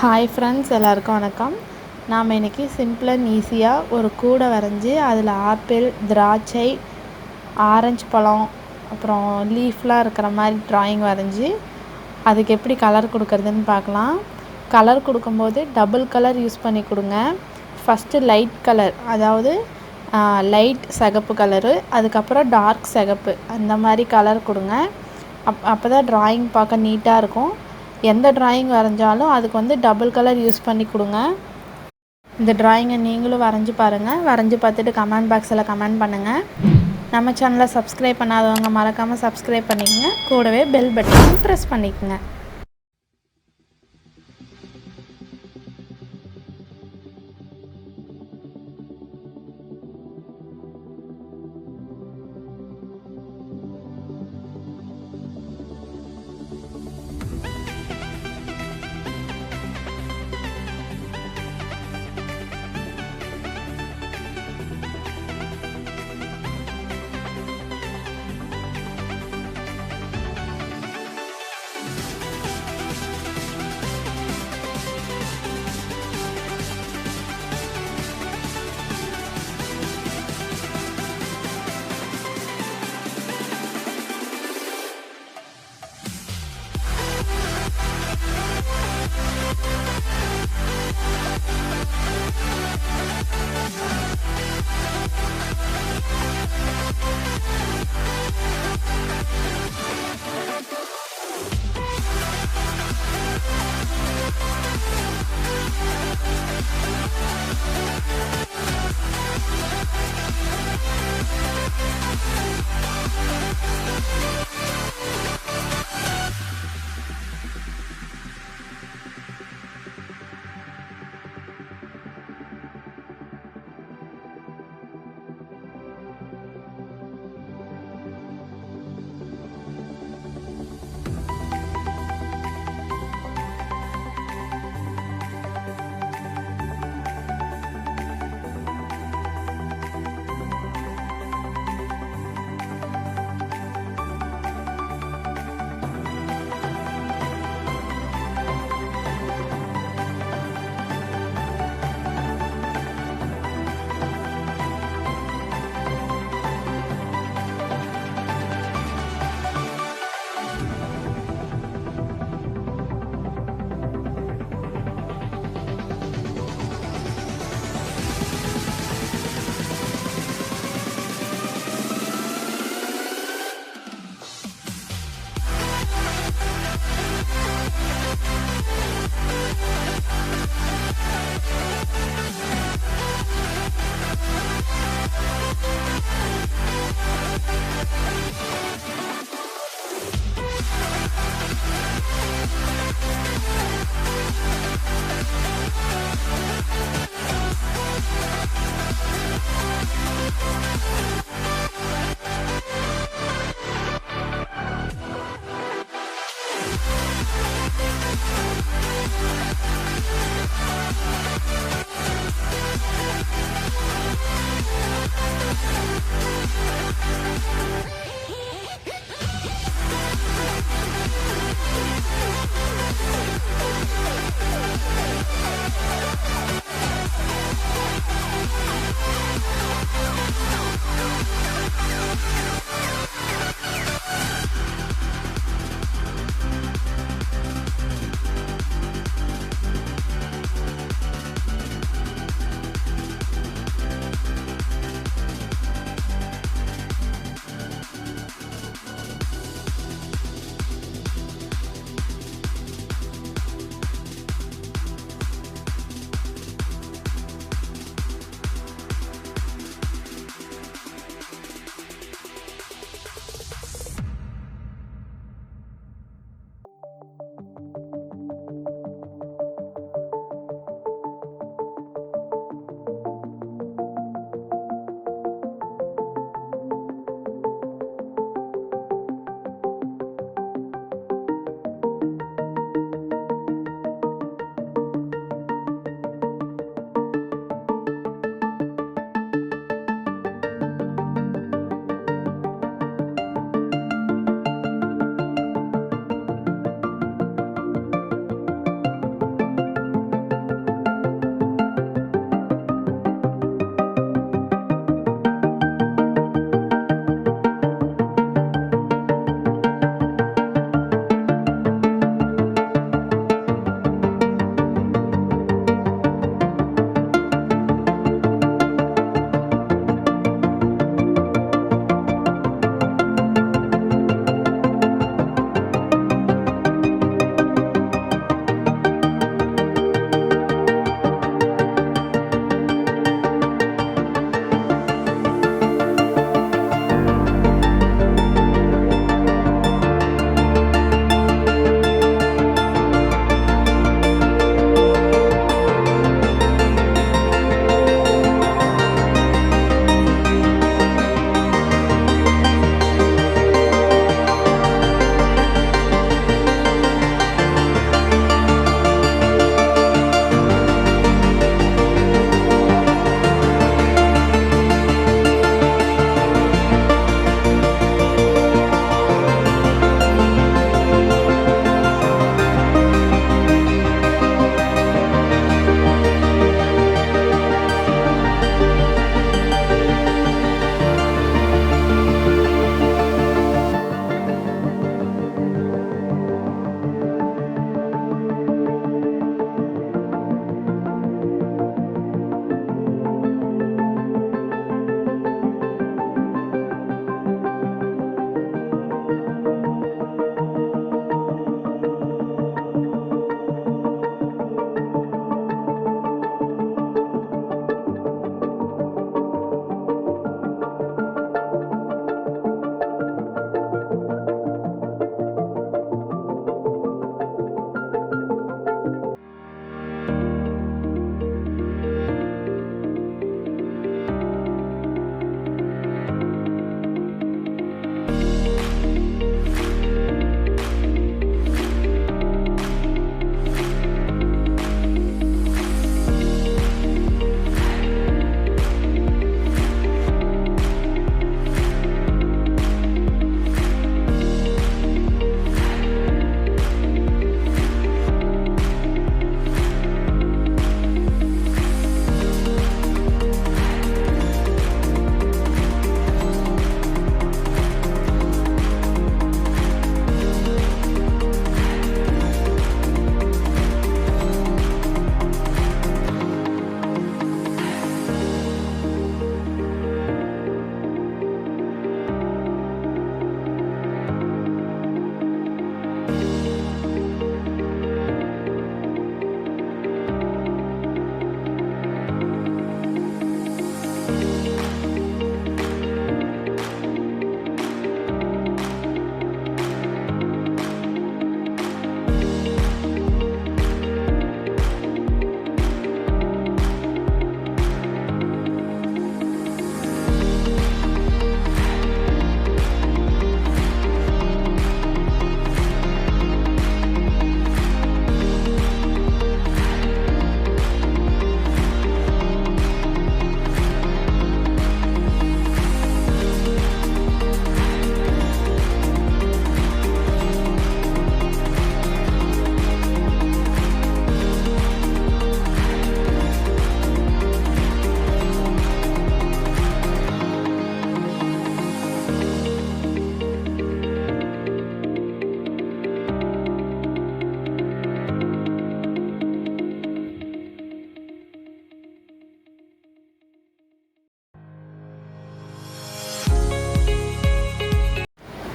Hi friends, எல்லாருக்கும் வணக்கம். நாம் இன்றைக்கி சிம்பிள் அண்ட் ஈஸியாக ஒரு கூடை வரைஞ்சி அதில் ஆப்பிள், திராட்சை, ஆரஞ்சு பழம், அப்புறம் லீஃப்லாம் இருக்கிற மாதிரி ட்ராயிங் வரைஞ்சி அதுக்கு எப்படி கலர் கொடுக்கறதுன்னு பார்க்கலாம். கலர் கொடுக்கும்போது டபுள் கலர் யூஸ் பண்ணி கொடுங்க. ஃபஸ்ட்டு லைட் கலர், அதாவது லைட் சிகப்பு கலரு, அதுக்கப்புறம் டார்க் சிகப்பு, அந்த மாதிரி கலர் கொடுங்க. அப்போ தான் ட்ராயிங் பார்க்க நீட்டாக இருக்கும். எந்த ட்ராயிங் வரைஞ்சாலும் அதுக்கு டபுள் கலர் யூஸ் பண்ணி கொடுங்க. இந்த ட்ராயிங்கை நீங்களும் வரைஞ்சி பாருங்கள். வரைஞ்சி பார்த்துட்டு கமெண்ட் பாக்ஸில் கமெண்ட் பண்ணுங்கள். நம்ம சேனலை சப்ஸ்கிரைப் பண்ணாதவங்க மறக்காமல் சப்ஸ்கிரைப் பண்ணிக்கோங்க. கூடவே பெல் பட்டனை ப்ரெஸ் பண்ணிக்கோங்க.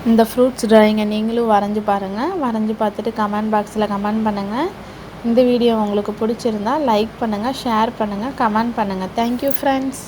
இந்த ஃப்ரூட்ஸ் ட்ராயிங்கை நீங்களும் வரைஞ்சி பாருங்கள். வரைஞ்சி பார்த்துட்டு கமெண்ட் பாக்ஸில் கமெண்ட் பண்ணுங்கள். இந்த வீடியோ உங்களுக்கு பிடிச்சிருந்தா லைக் பண்ணுங்கள், ஷேர் பண்ணுங்கள், கமெண்ட் பண்ணுங்கள். Thank you friends.